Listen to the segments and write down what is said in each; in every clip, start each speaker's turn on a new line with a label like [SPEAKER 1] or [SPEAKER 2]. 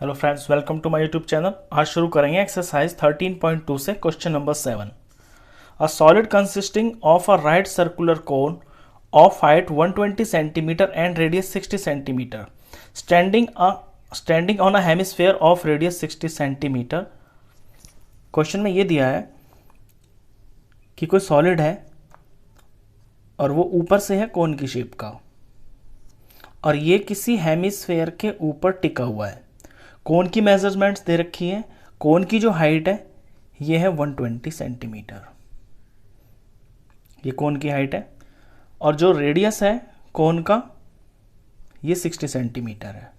[SPEAKER 1] Hello friends, welcome to my YouTube channel. आज शुरू करेंगे एक्सरसाइज 13.2 से question number 7। A solid consisting of a right circular cone of height 120 centimetre and radius 60 centimetre standing on a hemisphere of radius 60 centimetre. Question में ये दिया है कि कोई सॉलिड है और वो ऊपर से है कोन की शेप का, और ये किसी हेमिस्फेयर के ऊपर टिका हुआ है। कोन की मेजरमेंट्स दे रखी है। कोन की जो हाइट है ये है 120 सेंटीमीटर, ये कोन की हाइट है, और जो रेडियस है कोन का ये 60 सेंटीमीटर है।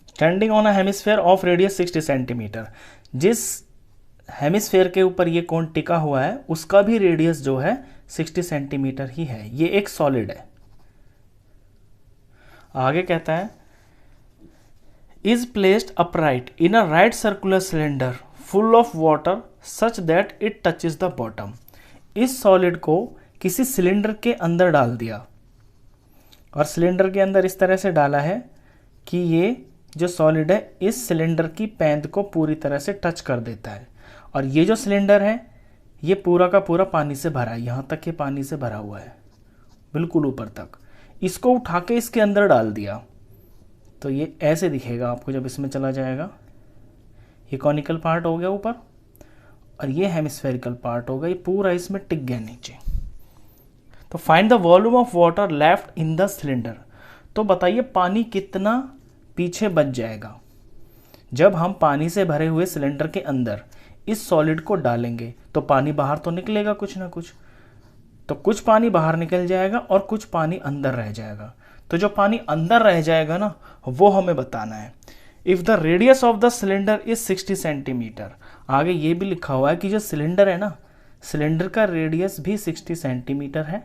[SPEAKER 1] Standing on a hemisphere of radius 60 centimetre, जिस हेमिस्फेयर के ऊपर ये कोन टिका हुआ है उसका भी रेडियस जो है 60 सेंटीमीटर ही है। ये एक सॉलिड है। आगे कहता है is placed upright in a right circular cylinder full of water such that it touches the bottom। इस सॉलिड को किसी सिलेंडर के अंदर डाल दिया, और सिलेंडर के अंदर इस तरह से डाला है कि ये जो सॉलिड है इस सिलेंडर की पैंद को पूरी तरह से टच कर देता है। और ये जो सिलेंडर है ये पूरा का पूरा पानी से भरा है, यहाँ तक ये पानी से भरा हुआ है बिल्कुल ऊपर तक। इसको उठा के इसके अंदर डाल दिया तो ये ऐसे दिखेगा आपको जब इसमें चला जाएगा। ये कॉनिकल पार्ट हो गया ऊपर और ये हेमिस्फेरिकल पार्ट होगा, ये पूरा इसमें टिक गया नीचे। तो find the volume of water left in the cylinder. तो बताइए पानी कितना पीछे बच जाएगा जब हम पानी से भरे हुए सिलेंडर के अंदर इस सॉलिड को डालेंगे। तो पानी बाहर तो निकलेगा कुछ ना कुछ, तो कुछ पानी बाहर निकल जाएगा और कुछ पानी अंदर रह जाएगा। तो जो पानी अंदर रह जाएगा ना वो हमें बताना है। If the radius of the cylinder is 60 centimetre, आगे ये भी लिखा हुआ है कि जो सिलेंडर है ना, सिलेंडर का रेडियस भी 60 सेंटीमीटर है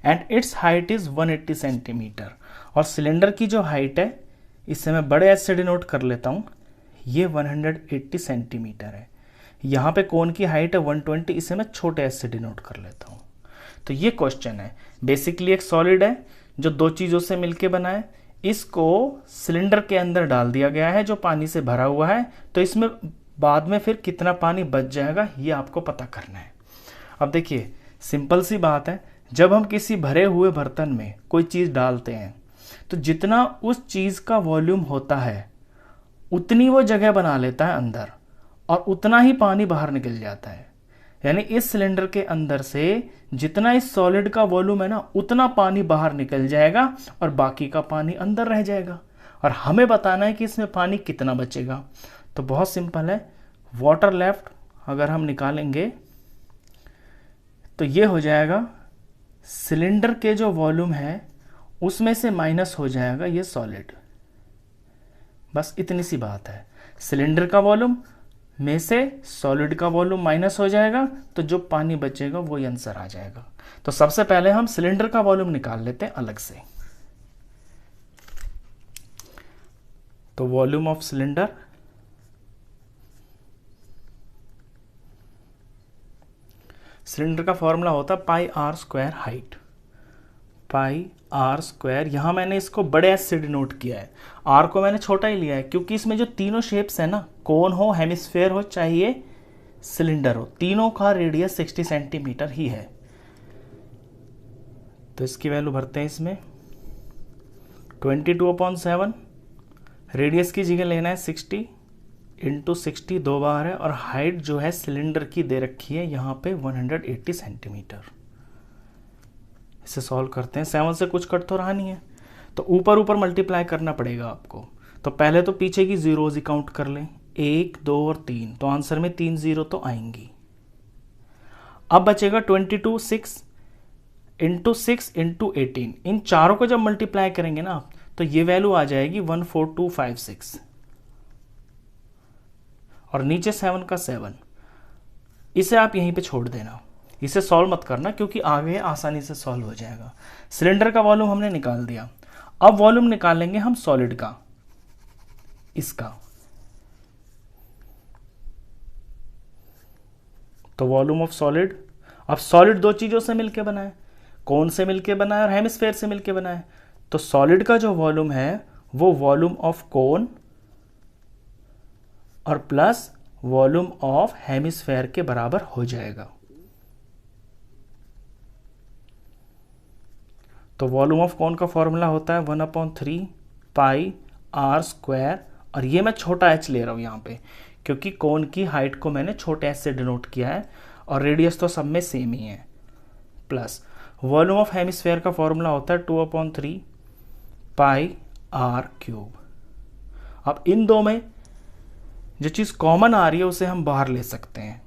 [SPEAKER 1] and it's height is 180 centimetre. और सिलेंडर की जो हाइट है, इससे मैं बड़े एच से डिनोट कर लेता हूँ, ये 180 सेंटीमीटर है। यहाँ पे कोन की हाइट है 120, इसे मैं छोटे एच से डिनोट कर लेता हूँ। तो ये क्वेश्चन है। बेसिकली एक सॉलिड है जो दो चीज़ों से मिलके बना है, इसको सिलेंडर के अंदर डाल दिया गया है जो पानी से भरा हुआ है। तो इसमें बाद में फिर कितना पानी बच जाएगा ये आपको पता करना है। अब देखिए सिंपल सी बात है, जब हम किसी भरे हुए बर्तन में कोई चीज़ डालते हैं तो जितना उस चीज़ का वॉल्यूम होता है उतनी वो जगह बना लेता है अंदर, और उतना ही पानी बाहर निकल जाता है। यानी इस सिलेंडर के अंदर से जितना इस सॉलिड का वॉल्यूम है ना उतना पानी बाहर निकल जाएगा और बाकी का पानी अंदर रह जाएगा। और हमें बताना है कि इसमें पानी कितना बचेगा। तो बहुत सिंपल है, वाटर लेफ्ट अगर हम निकालेंगे तो ये हो जाएगा सिलेंडर के जो वॉल्यूम है उसमें से माइनस हो जाएगा ये सॉलिड। बस इतनी सी बात है, सिलेंडर का वॉल्यूम में से सॉलिड का वॉल्यूम माइनस हो जाएगा तो जो पानी बचेगा वो आंसर आ जाएगा। तो सबसे पहले हम सिलेंडर का वॉल्यूम निकाल लेते हैं अलग से। तो वॉल्यूम ऑफ सिलेंडर, सिलेंडर का फॉर्मूला होता है pi r square height, pi r square. यहां मैंने इसको बड़े एस से डिनोट किया है, आर को मैंने छोटा ही लिया है क्योंकि इसमें जो तीनों शेप्स है ना, कोन हो, हेमिस्फेयर हो, चाहिए सिलेंडर हो, तीनों का रेडियस 60 सेंटीमीटर ही है। तो इसकी वैल्यू भरते हैं इसमें 22/7। रेडियस की जगह लेना है 60 इंटू 60 दो बार है, और हाइट जो है सिलेंडर की दे रखी है यहाँ पे 180 सेंटीमीटर। इसे सॉल्व करते हैं। 7 से कुछ कट तो रहा नहीं है तो ऊपर ऊपर मल्टीप्लाई करना पड़ेगा आपको। तो पहले तो पीछे की जीरोज ही काउंट कर लें, 1 2 और 3, तो आंसर में 3 जीरो तो आएंगी। अब बचेगा 22 6 इंटू 6 इंटू 18। इन चारों को जब मल्टीप्लाई करेंगे ना तो ये वैल्यू आ जाएगी 14256, और नीचे 7 का 7। इसे आप यहीं पे छोड़ देना, इसे सॉल्व मत करना क्योंकि आगे आसानी से सॉल्व हो जाएगा। सिलेंडर का वॉल्यूम हमने निकाल दिया। अब वॉल्यूम निकालेंगे हम सॉलिड का, इसका। तो वॉल्यूम ऑफ सॉलिड, अब सॉलिड दो चीजों से मिलकर बना है, कोन से मिलके बना है और हेमिस्फेयर से मिलके बना है। तो सॉलिड का जो वॉल्यूम है वो वॉल्यूम ऑफ कोन और प्लस वॉल्यूम ऑफ हेमिस्फेयर के बराबर हो जाएगा। तो वॉल्यूम ऑफ कोन का फॉर्मूला होता है 1/3 पाई आर स्क्वायर, और ये मैं छोटा h ले रहा हूं यहां पे क्योंकि कोन की हाइट को मैंने छोटे h से डिनोट किया है और रेडियस तो सब में सेम ही है, प्लस वॉल्यूम ऑफ हेमिस्फेयर का फॉर्मूला होता है 2/3 पाई आर क्यूब। अब इन दो में जो चीज़ कॉमन आ रही है उसे हम बाहर ले सकते हैं।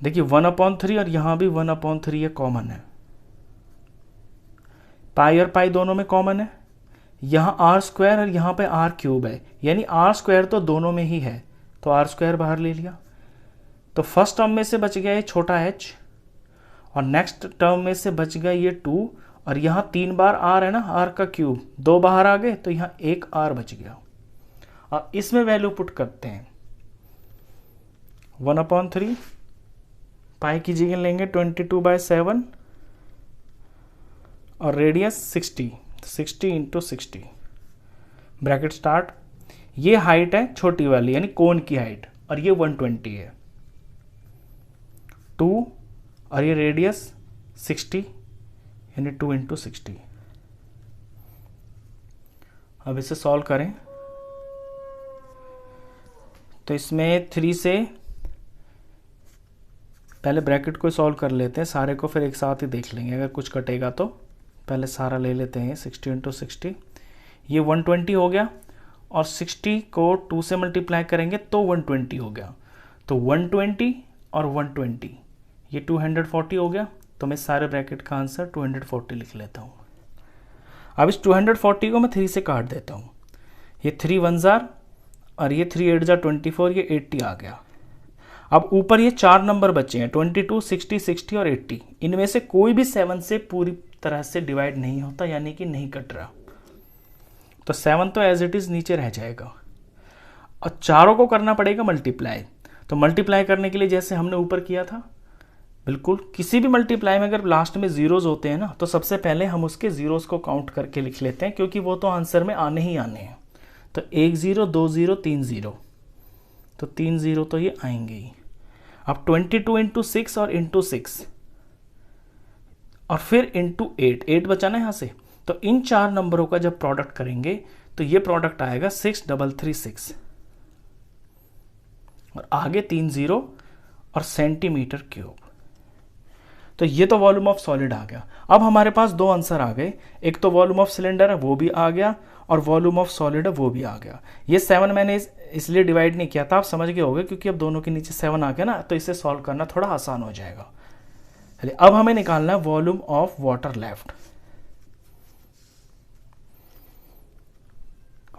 [SPEAKER 1] देखिए 1/3 और यहां भी 1/3 ये कॉमन है, पाई और पाई दोनों में कॉमन है, यहाँ आर स्क्वायर और यहाँ पे आर क्यूब है, यानी आर स्क्वायर तो दोनों में ही है, तो आर स्क्वायर बाहर ले लिया। तो फर्स्ट टर्म में से बच गया ये छोटा h और नेक्स्ट टर्म में से बच गया ये 2, और यहाँ 3 बार आर है ना, आर का क्यूब 2 बाहर आ गए तो यहाँ 1 आर बच गया। अब इसमें वैल्यू पुट करते हैं 1/3 पाई की जगह लेंगे 22/7 और रेडियस 60 × 60 ब्रैकेट स्टार्ट। ये हाइट है छोटी वाली यानी कोन की हाइट और ये 120 है 2 और ये रेडियस 60 यानी 2 × 60। अब इसे सॉल्व करें तो इसमें 3 से पहले ब्रैकेट को सॉल्व कर लेते हैं, सारे को फिर एक साथ ही देख लेंगे, अगर कुछ कटेगा तो पहले सारा ले लेते हैं। 60 × 60 ये 120 हो गया और 60 को 2 से मल्टीप्लाई करेंगे तो 120 हो गया, तो 120 और 120 ये 240 हो गया। तो मैं सारे ब्रैकेट का आंसर 240 लिख लेता हूँ। अब इस 240 को मैं 3 से काट देता हूँ, ये 3 1 जार और ये 3 8 जार 24, ये 80 आ गया। अब ऊपर ये 4 नंबर बचे हैं 22, 60, 60 और 80, इनमें से कोई भी 7 से पूरी तरह से डिवाइड नहीं होता यानी कि नहीं कट रहा, तो 7 तो एज इट इज नीचे रह जाएगा और चारों को करना पड़ेगा मल्टीप्लाई। तो मल्टीप्लाई करने के लिए जैसे हमने ऊपर किया था, बिल्कुल किसी भी मल्टीप्लाई में अगर लास्ट में जीरोज होते हैं ना तो सबसे पहले हम उसके जीरोज को काउंट करके लिख लेते हैं क्योंकि वो तो आंसर में आने ही आने हैं। तो 1 0 2 0 3 0, तो 3 0 तो ये आएंगे ही। अब 22 × 6 और × 6 और फिर × 8 बचा ना यहाँ से, तो इन 4 नंबरों का जब प्रोडक्ट करेंगे तो ये प्रोडक्ट आएगा 6336 और आगे 3 0 और सेंटीमीटर क्यूब। तो ये तो वॉल्यूम ऑफ सॉलिड आ गया। अब हमारे पास 2 आंसर आ गए, एक तो वॉल्यूम ऑफ सिलेंडर है वो भी आ गया और वॉल्यूम ऑफ सॉलिड है वो भी आ गया। ये 7 मैंने इसलिए डिवाइड नहीं किया था, आप समझ गए होंगे क्योंकि अब दोनों के नीचे 7 आ गया ना, तो इसे सॉल्व करना थोड़ा आसान हो जाएगा। चलिए अब हमें निकालना है volume of water left.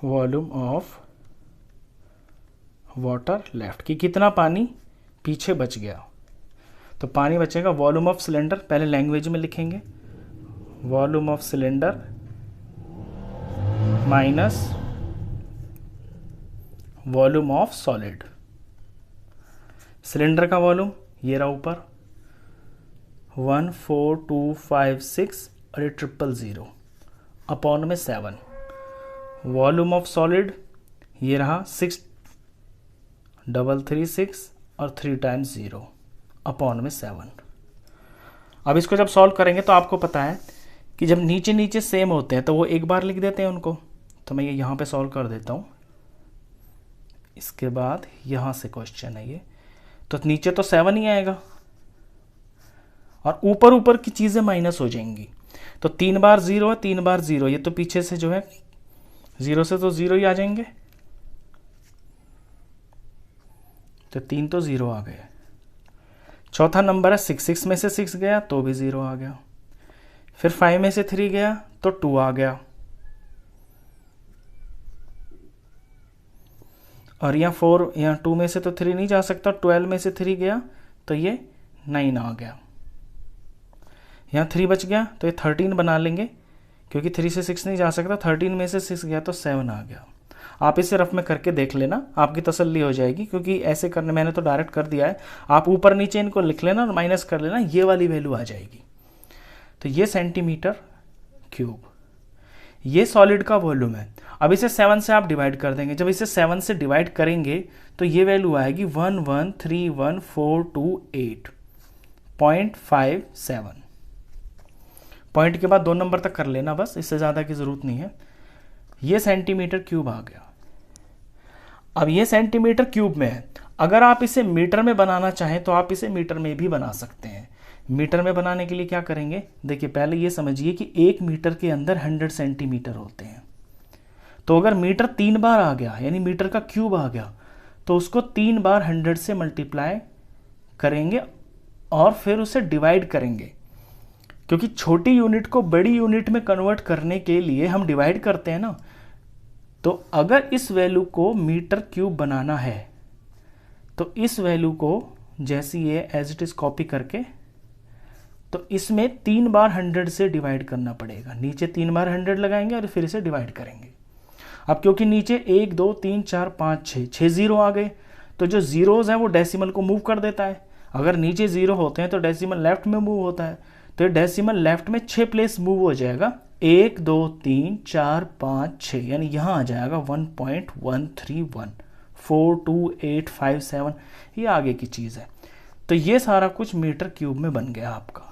[SPEAKER 1] Volume of water left कि कितना पानी पीछे बच गया। तो पानी बचेगा वॉल्यूम ऑफ सिलेंडर, पहले लैंग्वेज में लिखेंगे volume of cylinder minus volume of solid. Cylinder का वॉल्यूम ये रहा ऊपर 14256 और ये 000 अपॉन में 7। वॉल्यूम ऑफ सॉलिड ये रहा 6336 और 3 × 0 अपॉन में 7। अब इसको जब सॉल्व करेंगे तो आपको पता है कि जब नीचे नीचे सेम होते हैं तो वो एक बार लिख देते हैं उनको, तो मैं ये यहाँ पे सॉल्व कर देता हूँ। इसके बाद यहाँ से क्वेश्चन है ये, तो नीचे तो 7 ही आएगा और ऊपर ऊपर की चीज़ें माइनस हो जाएंगी। तो 3 बार 0 है, 3 बार 0, ये तो पीछे से जो है 0 से तो 0 ही आ जाएंगे, तो 3 तो 0 आ गए। चौथा नंबर है 6, 6 में से 6 गया तो भी 0 आ गया, फिर 5 में से 3 गया तो 2 आ गया, और यहाँ 4, यहाँ 2 में से तो 3 नहीं जा सकता, 12 में से 3 गया तो ये 9 आ गया। यहाँ 3 बच गया तो ये 13 बना लेंगे क्योंकि 3 से 6 नहीं जा सकता, 13 में से 6 गया तो 7 आ गया। आप इसे रफ में करके देख लेना, आपकी तसल्ली हो जाएगी क्योंकि ऐसे करने मैंने तो डायरेक्ट कर दिया है। आप ऊपर नीचे इनको लिख लेना और माइनस कर लेना, ये वाली वैल्यू आ जाएगी। तो ये सेंटीमीटर क्यूब, ये सॉलिड का वॉल्यूम है। अब इसे 7 से आप डिवाइड कर देंगे। जब इसे 7 से डिवाइड करेंगे तो ये वैल्यू आएगी 113148.57। पॉइंट के बाद 2 नंबर तक कर लेना बस, इससे ज़्यादा की ज़रूरत नहीं है। ये सेंटीमीटर क्यूब आ गया। अब ये सेंटीमीटर क्यूब में है। अगर आप इसे मीटर में बनाना चाहें तो आप इसे मीटर में भी बना सकते हैं। मीटर में बनाने के लिए क्या करेंगे, देखिए पहले ये समझिए कि 1 मीटर के अंदर 100 सेंटीमीटर होते हैं। तो अगर मीटर 3 बार आ गया, यानी मीटर का क्यूब आ गया, तो उसको 3 बार 100 से मल्टीप्लाई करेंगे और फिर उसे डिवाइड करेंगे। क्योंकि छोटी यूनिट को बड़ी यूनिट में कन्वर्ट करने के लिए हम डिवाइड करते हैं ना। तो अगर इस वैल्यू को मीटर क्यूब बनाना है तो इस वैल्यू को जैसे ये एज इट इज कॉपी करके, तो इसमें 3 बार 100 से डिवाइड करना पड़ेगा। नीचे 3 बार 100 लगाएंगे और फिर इसे डिवाइड करेंगे। अब क्योंकि नीचे 1 2 3 4 5 6 जीरो आ गए, तो जो जीरोज हैं वो डेसिमल को मूव कर देता है। अगर नीचे जीरो होते हैं तो डेसिमल लेफ्ट में मूव होता है, तो ये डेसिमल लेफ्ट में 6 प्लेस मूव हो जाएगा। 1 2 3 4 5 6, यानी यहाँ आ जाएगा 1.131.42857। ये आगे की चीज़ है। तो ये सारा कुछ मीटर क्यूब में बन गया आपका।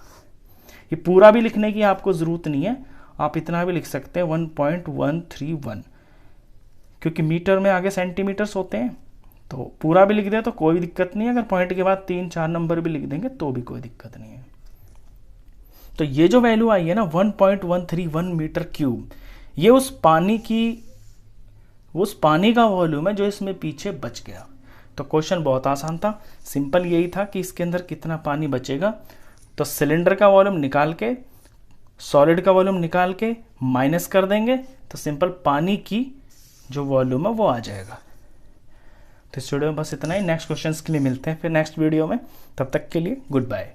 [SPEAKER 1] ये पूरा भी लिखने की आपको ज़रूरत नहीं है, आप इतना भी लिख सकते हैं 1.131, क्योंकि मीटर में आगे सेंटीमीटर्स होते हैं। तो पूरा भी लिख दे तो कोई दिक्कत नहीं है, अगर पॉइंट के बाद 3-4 नंबर भी लिख देंगे तो भी कोई दिक्कत नहीं है। तो ये जो वैल्यू आई है ना 1.131 मीटर क्यूब, ये उस पानी का वॉल्यूम है जो इसमें पीछे बच गया। तो क्वेश्चन बहुत आसान था, सिंपल यही था कि इसके अंदर कितना पानी बचेगा। तो सिलेंडर का वॉल्यूम निकाल के, सॉलिड का वॉल्यूम निकाल के माइनस कर देंगे, तो सिंपल पानी की जो वॉल्यूम है वो आ जाएगा। तो इस वीडियो में बस इतना ही। नेक्स्ट क्वेश्चंस के लिए मिलते हैं फिर नेक्स्ट वीडियो में। तब तक के लिए गुड बाय।